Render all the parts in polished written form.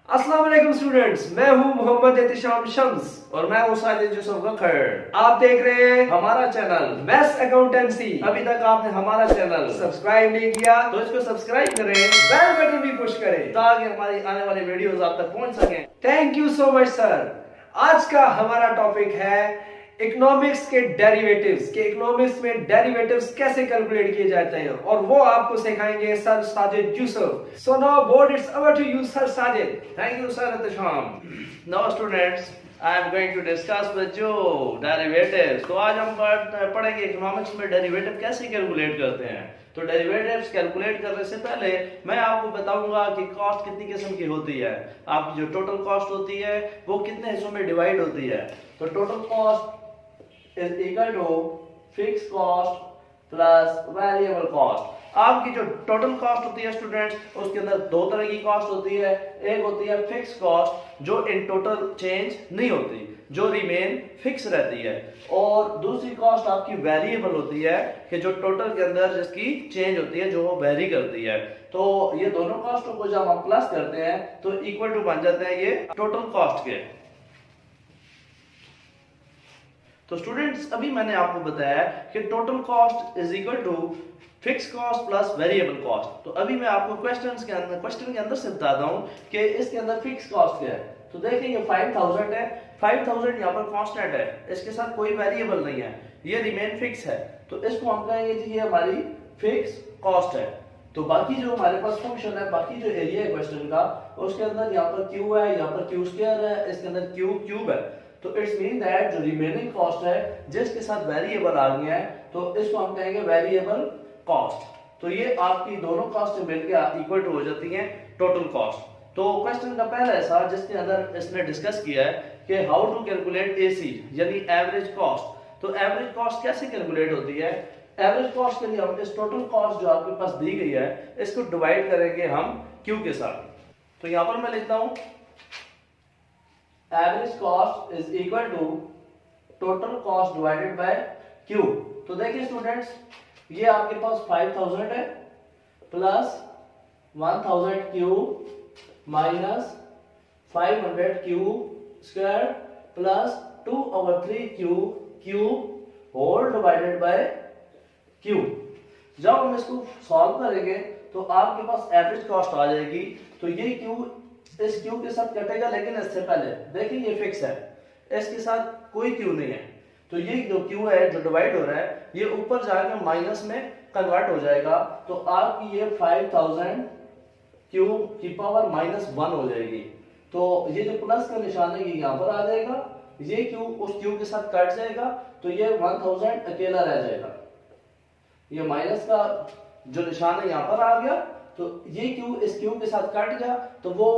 अस्सलाम वालेकुम स्टूडेंट्स, मैं हूं मोहम्मद एहतिशाम शम्स और मैं हूं साजिद यूसुफ गखर। आप देख रहे हैं हमारा चैनल मैथ्स अकाउंटेंसी। अभी तक आपने हमारा चैनल सब्सक्राइब नहीं किया तो इसको सब्सक्राइब करें, बेल बटन भी पुश करें ताकि हमारी आने वाली वीडियोस आप तक पहुंच सकें। Thank you so much sir. आज का हमारा टॉपिक है इकोनॉमिक्स के डेरिवेटिव्स के इकोनॉमिक्स में डेरिवेटिव्स कैसे कैलकुलेट किए जाते हैं और वो आपको सिखाएंगे sir Sajid Yusuf. So now board it's over to you sir Sajid. Thank you, Sir Atisham. Now, students, I am going to discuss with you derivatives. तो आज हम पढ़ेंगे इकोनॉमिक्स में डेरिवेटिव कैसे कैलकुलेट करते हैं। तो डेरिवेटिव्स कैलकुलेट करने से पहले मैं आपको बताऊंगा कि कॉस्ट कितनी किस्म की होती है। आपकी जो टोटल कॉस्ट होती है वो कितने हिस्सों में डिवाइड होती है। तो total cost is equal to fix cost plus variable cost. आपकी जो टोटल कॉस्ट होती है स्टूडेंट्स, उसके अंदर दो तरह की कॉस्ट होती है। एक होती है फिक्स कॉस्ट जो इन टोटल चेंज नहीं होती, जो रिमेन फिक्स रहती है, और दूसरी कॉस्ट आपकी वेरिएबल होती है कि जो टोटल के अंदर जिसकी चेंज होती है, जो वो वेरी करती है। तो ये दोनों कॉस्टों को जब हम प्लस करते हैं तो इक्वल टू बन जाते हैं ये टोटल कॉस्ट के। तो स्टूडेंट्स, अभी मैंने आपको बताया कि total cost is equal to fix cost plus variable cost. तो अभी मैं आपको क्वेश्चन के अंदर से बताता हूं कि इसके अंदर फिक्स कॉस्ट क्या है। तो देखेंगे 5000 है, 5000 यहाँ पर कांस्टेंट है, इसके साथ कोई वेरिएबल नहीं है, ये रिमेन फिक्स है। तो इसको हम कहेंगे जी ये हमारी फिक्स कॉस्ट है। तो बाकी जो हमारे पास फंक्शन है, बाकी जो एरिया है क्वेश्चन का, उसके अंदर यहाँ पर क्यू है, यहाँ पर क्यू स्क्वायर है, इसके अंदर क्यू क्यूब है। तो इट्स मीन दैट जो रिमेनिंग कॉस्ट है जिसके साथ वेरिएबल आ गया है, तो इसको हम कहेंगे वेरिएबल कॉस्ट। तो ये आपकी दोनों कॉस्ट मिलकर इक्वल टू हो जाती हैं टोटल कॉस्ट। तो क्वेश्चन का पहला ऐसा जिसके अंदर इसने डिस्कस किया है कि हाउ टू कैलकुलेट एसी यानी एवरेज कॉस्ट। तो एवरेज कॉस्ट कैसे कैलकुलेट होती है। एवरेज कॉस्ट के लिए हम इस टोटल कॉस्ट जो आपके पास दी गई है इसको डिवाइड करेंगे हम क्यू के साथ। तो यहां पर मैं लिखता हूं average cost is equal to total cost divided by Q. तो देखिए स्टूडेंट्स, ये आपके पास 5000 है plus 1000 Q minus 500 Q square plus 2/3 Q cube whole divided by Q. जब हम इसको सॉल्व करेंगे तो आपके पास एवरेज कॉस्ट आ जाएगी। तो ये क्यू इस क्यू के साथ कटेगा, लेकिन इससे पहले देखिए ये फिक्स है, इसके साथ कोई क्यू नहीं है। तो ये जो क्यू है जो डिवाइड हो रहा है ये ऊपर जाकर माइनस में कन्वर्ट हो जाएगा। तो आपकी ये 5000 क्यू की पावर -1 हो जाएगी। तो ये जो प्लस का निशान है ये यहाँ पर आ जाएगा, ये क्यू उस क्यू के साथ कट जाएगा, तो ये 1000 अकेला रह जाएगा। ये माइनस का जो निशान है यहाँ पर आ गया, तो ये क्यू इस क्यू के साथ कट गया, तो वो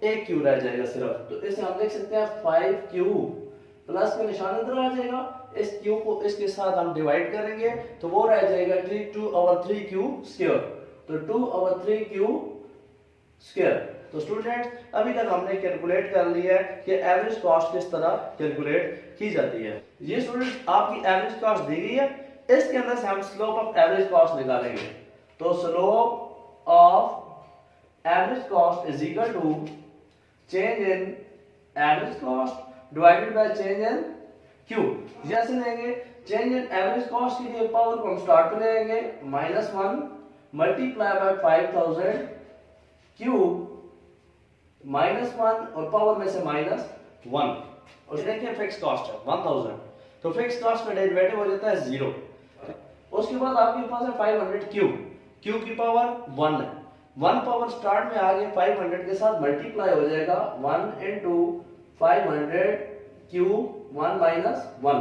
एक क्यू रह जाएगा सिर्फ। तो इसे हम देख सकते हैं 5 क्यू प्लस का निशान इधर आ जाएगा, इस क्यू को इसके साथ हम डिवाइड करेंगे तो वो रह जाएगा 2/3 क्यू स्क्वायर। तो 2/3 क्यू स्क्वायर। तो स्टूडेंट्स, अभी तक हमने कैलकुलेट कर लिया है कि एवरेज कॉस्ट किस तरह कैलकुलेट की जाती है। ये स्टूडेंट्स आपकी एवरेज कॉस्ट दी गई है, इसके अंदर से हम स्लोप ऑफ एवरेज कॉस्ट निकालेंगे। तो slope of average cost is equal to change in average cost divided by change in Q. जैसे लेंगे चेंज इन एवरेज कॉस्ट के लिए पावर को हम स्टार्ट में लेंगे -1 मल्टीप्लाई बाय 5000 क्यूब -1 और पावर में से -1, और देखिए फिक्स कॉस्ट है 1000। तो फिक्स कॉस्ट का डेरिवेटिव हो जाता है 0। उसके बाद आपके पास है 500 क्यूब, क्यू की पावर 1 है, 1 पावर स्टार्ट में आ गया 500 के साथ मल्टीप्लाई हो जाएगा 1 into 500 क्यूब 1 - 1।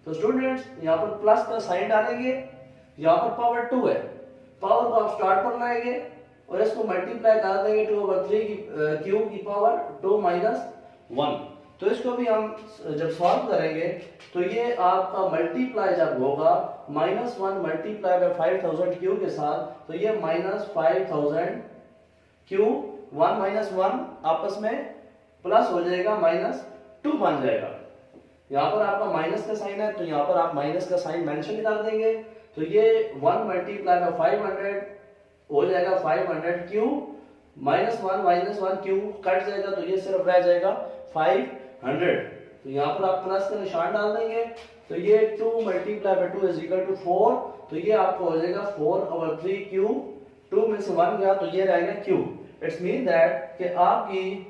तो स्टूडेंट्स यहाँ पर प्लस का साइन डालेंगे, यहाँ पर पावर 2 है, पावर को आप स्टार्ट पर लाएंगे और इसको मल्टीप्लाई कर देंगे 2/3 की क्यूब की पावर 2 - 1। तो इसको भी हम जब सॉल्व करेंगे तो ये आपका मल्टीप्लाई जब होगा -1 मल्टीप्लाई बाय 5000 क्यू के साथ, तो ये -5000 क्यू 1 - 1 आपस में प्लस हो जाएगा -2 बन जाएगा। यहाँ पर आपका माइनस का साइन है तो यहाँ पर आप माइनस का साइन मेंशन कर देंगे। तो ये 1 मल्टीप्लाई बाय 500 हो जाएगा 500 Q minus one Q cut जाएगा तो ये सिर्फ रह जाएगा 500। तो यहाँ पर आप प्लस का निशान डाल देंगे तो ये 2 multiply by 2 is equal to 4। तो ये आपको हो जाएगा 4/3 क्यू, 2 में से 1 गया तो ये रहेगा क्यू। इट्स मीन दैट कि आपकी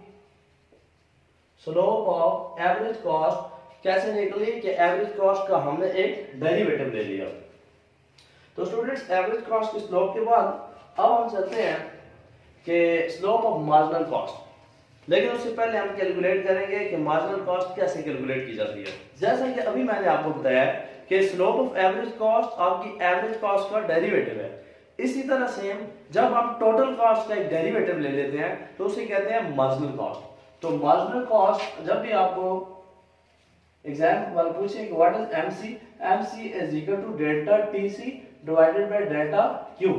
स्लोप ऑफ एवरेज कॉस्ट कैसे निकली कि एवरेज कॉस्ट का हमने एक डेरिवेटिव ले लिया। तो स्टूडेंट्स एवरेज कॉस्ट की स्लोप के बाद अब हम चलते हैं कि स्लोप ऑफ मार्जिनल कॉस्ट। लेकिन उससे पहले हम कैलकुलेट करेंगे कि मार्जिनल कॉस्ट कैसे कैलकुलेट की जाती है। जैसा कि अभी मैंने आपको बताया कि स्लोप ऑफ एवरेज कॉस्ट आपकी एवरेज कॉस्ट का डेरिवेटिव है। इसी तरह सेम जब हम टोटल कॉस्ट का एक डेरिवेटिव ले लेते हैं तो उसे कहते हैं मार्जिनल कॉस्ट। तो मार्जिनल कॉस्ट जब भी आपको एग्जाम्पल पूछे कि what is MC, MC is equal to delta TC divided by delta Q.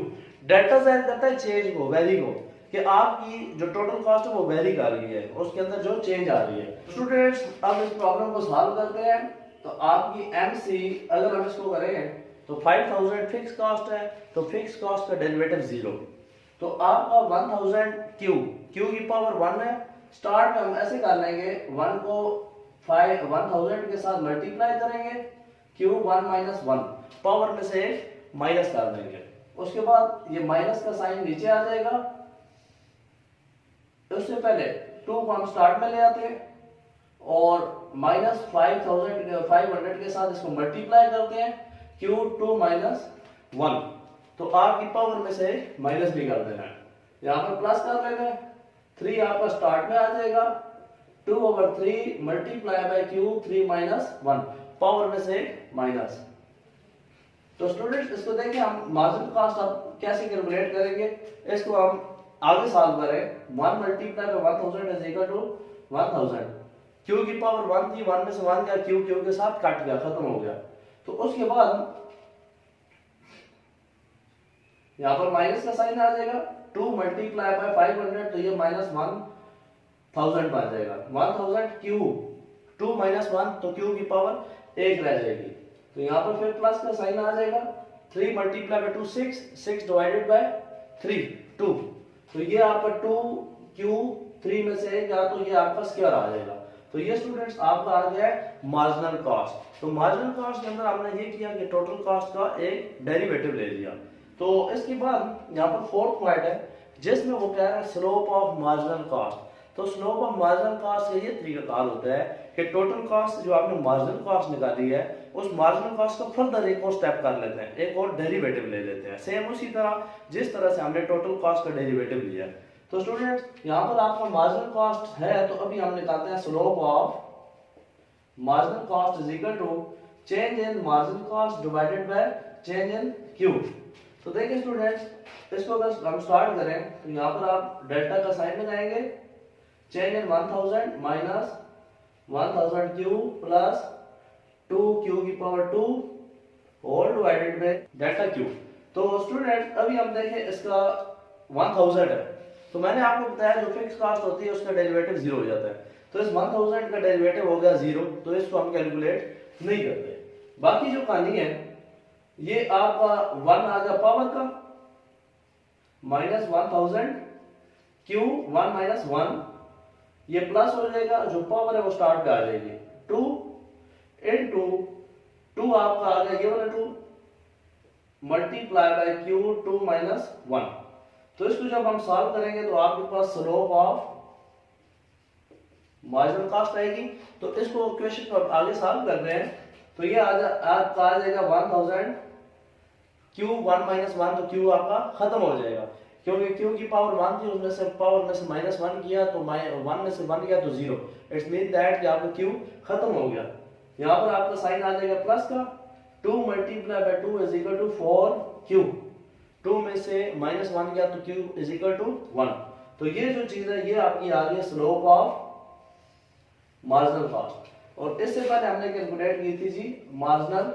Delta जाहिर करता है चेंज को, वैल्यू को, कि आपकी जो टोटल कॉस्ट है वो वेरी कर रही है, उसके अंदर जो चेंज आ रही है। स्टूडेंट्स अब इस प्रॉब्लम को सॉल्व करते हैं। तो आपकी एमसी अगर हम इसको करें तो 5000 फिक्स कॉस्ट है, तो फिक्स कॉस्ट का डेरिवेटिव 0। तो आपका 1000 क्यू, क्यू की पावर 1 है। स्टार्ट में हम ऐसे कर लेंगे 1 को 1000 के साथ मल्टीप्लाई करेंगे, क्यू 1 - 1 पावर में से माइनस कर देंगे। उसके बाद ये माइनस का साइन नीचे आ जाएगा। उससे पहले 2 को हम स्टार्ट में ले आते हैं और -500 के साथ इसको मल्टीप्लाई करते हैं, क्यू 2 - 1। तो आपकी पावर में से माइनस भी कर देना है, यहाँ पर प्लस कर लेना है। 3 आपका स्टार्ट में आ जाएगा, 2/3 मल्टीप्लाई बाय क्यू 3 - 1 पावर में से माइनस। तो स्टूडेंट्स इसको देखिए हम मार्जिनल कॉस्ट अब कैसे कैलकुलेट करेंगे। इसको हम आगे सॉल्व करें। 1 multiply by 1000 is equal to 1000। Q की पावर 1 थी, 1 में से 1 गया, क्यू क्यू के साथ कट गया, खत्म हो गया। तो उसके बाद यहाँ पर माइनस का साइन आ जाएगा। 2 मल्टीप्लाई बाय 500 तो ये -1000 बन जाएगा। 1000 क्यू 2 - 1 तो क्यू की पावर 1 रह जाएगी। तो यहाँ पर फिर प्लस का साइन आ जाएगा। 3 मल्टीप्लाई बाय 2 6, 6 डिवाइडेड बाय 3 2। तो ये आपका 2 क्यू 3 में से क्या, तो ये आपका स्क्वायर आ जाएगा। तो ये स्टूडेंट्स आपका आ गया है मार्जिनल कॉस्ट। तो मार्जिनल कॉस्ट के अंदर हमने ये किया कि टोटल कॉस्ट का एक डेरिवेटिव ले लिया। तो इसके बाद यहाँ पर फोर्थ पॉइंट है जिसमें वो कह रहा है स्लोप ऑफ मार्जिनल कॉस्ट। तो स्लोप ऑफ मार्जिनल कॉस्ट का ये तरीकाकार होता है कि टोटल कॉस्ट जो आपने मार्जिनल कॉस्ट निकाली है उस मार्जिनल कॉस्ट का फर्दर एक और स्टेप कर लेते हैं, एक और डेरिवेटिव ले लेते हैं, सेम उसी तरह जिस तरह से हमने टोटल कॉस्ट का डेरिवेटिव लिया। तो स्टूडेंट्स यहाँ पर आपका मार्जिनल कॉस्ट है, तो अभी हम निकालते हैं slope of marginal cost is equal to change in marginal cost divided by change in Q. तो देखिए स्टूडेंट्स इसको अगर हम स्टार्ट करें तो यहाँ पर आप डेल्टा का साइन लगाएंगे, change in 1000 minus 1000 Q plus 2 Q की power 2 whole divided by delta Q. तो स्टूडेंट अभी हम देखें इसका 1000 है, तो मैंने आपको बताया जो फिक्स कॉस्ट होती है उसका डेरिवेटिव 0 हो जाता है। तो इस 1000 का डेरिवेटिव हो गया 0, तो इसको हम कैलकुलेट नहीं करते। बाकी जो कहानी है ये आपका 1 आ गया पावर का, -1000 क्यू 1 - 1, ये प्लस हो जाएगा, जो पावर है वो स्टार्ट पे आ जाएगी। 2 into 2 आपका आ गया ये वाला 2 मल्टीप्लाई बाय क्यू 2 - 1। तो इसको जब हम सॉल्व करेंगे तो आपके पास स्लोप ऑफ मार्जिनल कॉस्ट आएगी। तो इसको क्वेश्चन को आगे सॉल्व कर रहे हैं तो ये आपका आ जाएगा 1000 क्यू 1 - 1, तो क्यू आपका खत्म हो जाएगा क्योंकि क्यू की पावर 1 थी, उसमें से पावर में से -1 किया तो 1 में से 1 गया तो 0। इट्स मीन दैट कि आपका क्यू खत्म हो गया। यहाँ पर आपका साइन आ जाएगा प्लस का, 2 multiply by 2 is equal to 4 Q, 2 में से -1 गया तो क्यू इज इक्वल टू 1। तो ये जो चीज है ये आपकी आ गई स्लोप ऑफ मार्जिनल कॉस्ट। और इससे पहले हमने कैलकुलेट की थी जी मार्जिनल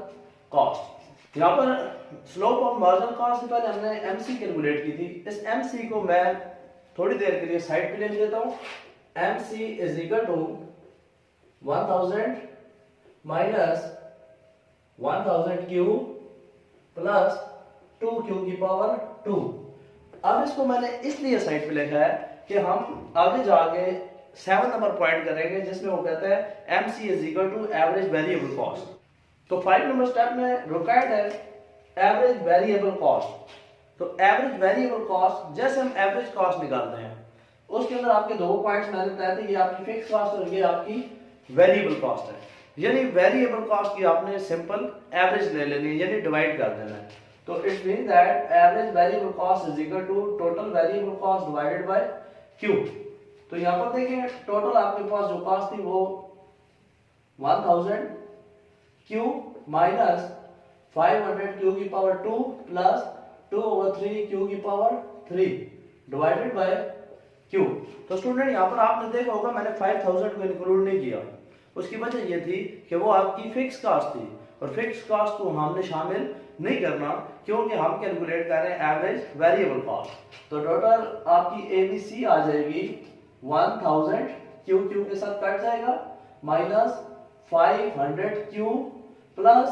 कॉस्ट। यहाँ पर स्लोप ऑफ मार्जिनल कॉस्ट से पहले हमने एमसी कैलकुलेट की थी। इस एमसी को मैं थोड़ी देर के लिए साइड पे ले लेता हूँ। MC is equal to 1000 minus 1000 Q plus 2 Q की पावर 2 अब इसको मैंने इसलिए साइड पे लिखा है कि हम आगे जाके 7 नंबर पॉइंट करेंगे जिसमें वो कहता है MC is equal to average variable cost. तो 5 नंबर स्टेप में रिक्वायर्ड है एवरेज वेरिएबल कॉस्ट। तो एवरेज वेरिएबल कॉस्ट जैसे हम एवरेज कॉस्ट निकालते हैं उसके अंदर आपके दो पॉइंट्स मैंने बताए थे, ये आपकी फिक्स कॉस्ट और ये आपकी वेरिएबल कॉस्ट है। यानी वेरिएबल कॉस्ट की आपने सिंपल एवरेज ले लेनी है, यानी डिवाइड कर देना है। तो it mean that average variable cost is equal to total variable cost divided by Q. तो यहाँ पर देखिए टोटल आपके पास जो कॉस्ट थी वो 1000 क्यू माइनस 500 क्यू की पावर 2 प्लस 2/3 क्यू की पावर 3 डिवाइडेड बाय क्यू। तो स्टूडेंट यहाँ पर आपने देखा होगा मैंने 5000 को इंक्लूड नहीं किया। उसकी वजह ये थी कि वो आपकी फिक्स कॉस्ट थी और फिक्स कॉस्ट को हमने शामिल नहीं करना क्योंकि हम कैलकुलेट कर रहे हैं एवरेज वेरिएबल कॉस्ट। तो टोटल आपकी ABC आ जाएगी 1000 क्यू क्यू के साथ कट जाएगा माइनस 500 क्यू प्लस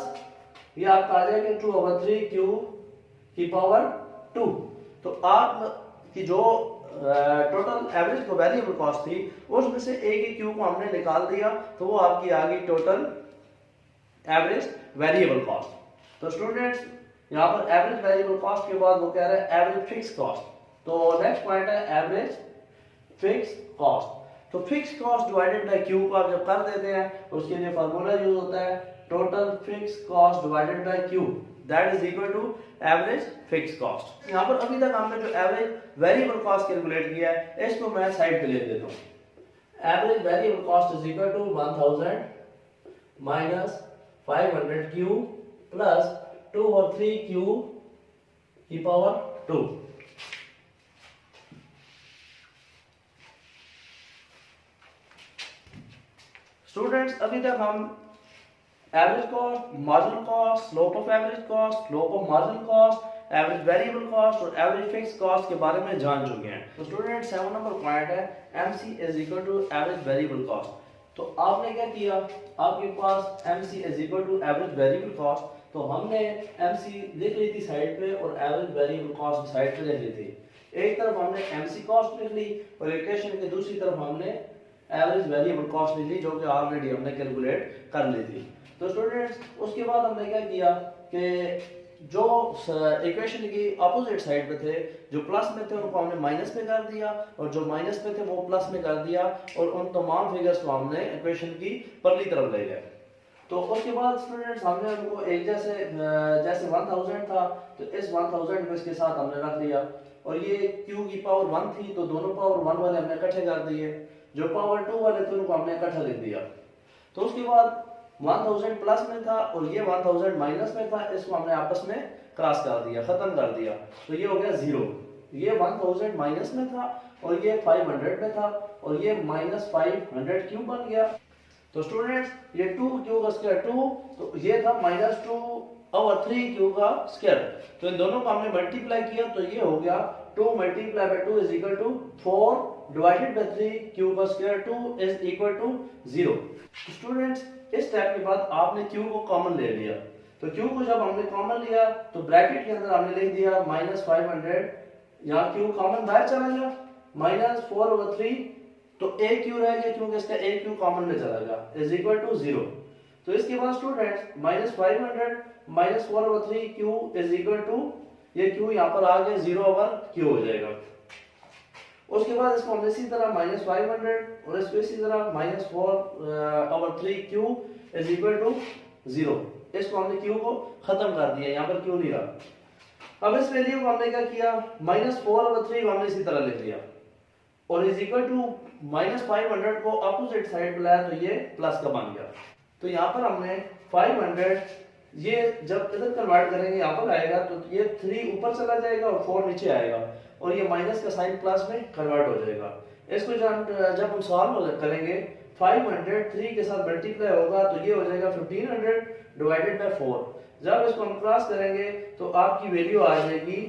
ये आपका आ जाएगा 2/3 क्यू की पावर 2। तो आप की जो टोटल एवरेज को वेरिएबल कॉस्ट थी उसमें से एक ही क्यू को हमने निकाल दिया तो वो आपकी आ गई टोटल एवरेज वेरिएबल कॉस्ट। तो स्टूडेंट्स यहाँ पर एवरेज वेरिएबल कॉस्ट के बाद वो कह रहा है एवरेज फिक्स कॉस्ट। तो नेक्स्ट पॉइंट है एवरेज फिक्स कॉस्ट। तो fix cost divided by Q को आप जब कर देते हैं उसके लिए फार्मूला यूज होता है total fix cost divided by Q that is equal to average fix cost. यहाँ पर अभी तक हमने जो एवरेज वेरिएबल कॉस्ट कैलकुलेट किया है इसको मैं साइड पे ले देता हूँ। Average variable cost is equal to 1000 minus 500 Q plus 2/3 Q की पावर 2। स्टूडेंट्स अभी तक हम average cost, marginal cost, slope of average cost, slope of marginal cost, average variable cost और एवरेज फिक्स कॉस्ट के बारे में जान चुके हैं। तो स्टूडेंट 7 नंबर पॉइंट है MC is equal to average variable cost. तो आपने क्या किया, आपके पास MC is equal to average variable cost, तो हमने MC लिख ली थी साइड पे और एवरेज वेरिएबल कॉस्ट साइड पे लिख ली थी। एक तरफ हमने MC कॉस्ट लिख ली और इक्वेशन के दूसरी तरफ हमने एवरेज वेरिएबल कॉस्ट लिख ली जो कि ऑलरेडी हमने कैलकुलेट कर ली थी। तो स्टूडेंट्स उसके बाद हमने क्या किया कि जो इक्वेशन की अपोजिट साइड पे थे, जो प्लस में थे उनको हमने माइनस में कर दिया और जो माइनस में थे वो प्लस में कर दिया और उन तमाम फिगर्स को हमने इक्वेशन की परली तरफ ले गए। तो उसके बाद स्टूडेंट्स हमने उनको एक जैसे 1000 था तो इस 1000 को इसके साथ हमने रख दिया और ये q की पावर 1 थी तो दोनों पावर 1 वाले हमने इकट्ठे कर दिए, जो पावर 2 वाले थे उनको हमने इकट्ठा लिख दिया। तो उसके बाद 1000 प्लस में था और ये 1000 माइनस में था, इसको हमने आपस में क्रॉस कर दिया, खत्म कर दिया, तो ये हो गया 0। ये 1000 माइनस में था और ये 500 में था और ये माइनस 500 क्यू बन गया। तो स्टूडेंट्स ये 2 क्यू का स्क्वायर 2, तो ये था माइनस 2/3 क्यू का स्क्वायर। तो इन दोनों को हमने मल्टीप्लाई किया तो ये हो गया 2 multiply by 2 is equal to 4 divided by 3 Q का square 2 is equal to 0। Students इस स्टेप के बाद आपने क्यू को कॉमन ले लिया, तो क्यू को जब हमने कॉमन लिया तो ब्रैकेट के अंदर हमने लिख दिया माइनस 500, यहाँ क्यू कॉमन बाहर चला गया माइनस 4/3, तो एक क्यू रह गया क्योंकि इसका एक क्यू कॉमन में चला गया इज इक्वल टू 0। तो इसके बाद students minus 500 minus 4/3 Q is equal to, ये क्यू यहाँ पर आ गया 0/q हो जाएगा। उसके बाद इसको हमने इसी तरह माइनस 500 और इसको इसी तरह minus 4/3 Q is equal to 0। इसको हमने क्यू को खत्म कर दिया, यहाँ पर क्यू नहीं रहा। अब इस वैल्यू को हमने क्या किया, माइनस 4/3 को हमने इसी तरह लिख दिया और इज इक्वल टू माइनस 500 को अपोजिट साइड बुलाया तो ये प्लस का बन गया। तो यहाँ पर हमने 500 ये जब इधर कन्वर्ट करेंगे यहाँ पर आएगा तो ये 3 ऊपर चला जाएगा और 4 नीचे आएगा और ये माइनस का साइन प्लस में कन्वर्ट हो जाएगा। इसको जब हम सॉल्व करेंगे 500 3 के साथ मल्टीप्लाई होगा तो ये हो जाएगा 1500 डिवाइडेड बाय 4। जब इसको हम क्रॉस करेंगे तो आपकी वैल्यू आ जाएगी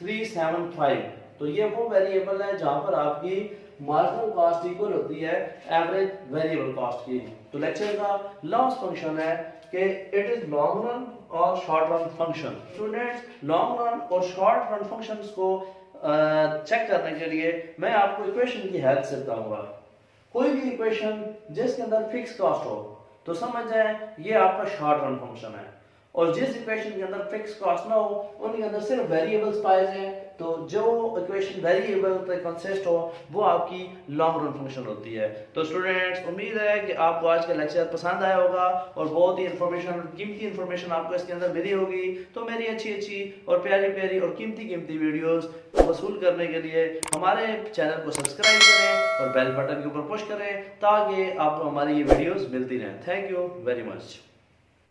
375। तो ये वो वेरिएबल है जहां पर आपकी मार्जिनल कॉस्ट इक्वल होती है एवरेज वेरिएबल कॉस्ट की। तो लेक्चर का लास्ट फंक्शन है कि इट इज लॉन्ग रन और short run function. Students long run और शॉर्ट रन फंक्शंस को चेक करने के लिए मैं आपको इक्वेशन की हेल्प से बताऊंगा। कोई भी इक्वेशन जिसके अंदर फिक्स कॉस्ट हो तो समझ जाए ये आपका शॉर्ट रन फंक्शन है, और जिस इक्वेशन के अंदर फिक्स कॉस्ट ना हो उनके अंदर सिर्फ वेरिएबल्स पाए जाए तो जो इक्वेशन वेरिएबल पे कंसिस्ट हो वो आपकी लॉन्ग रन फंक्शन होती है। तो स्टूडेंट्स, उम्मीद है कि आपको आज का लेक्चर पसंद आया होगा और बहुत ही कीमती इंफॉर्मेशन आपको इसके अंदर मिली होगी। तो मेरी अच्छी और प्यारी और कीमती वीडियोस को वसूल करने के लिए हमारे चैनल को सब्सक्राइब करें और बेल बटन के ऊपर पुश करें ताकि आपको हमारी ये वीडियोस मिलती रहें। Thank you very much.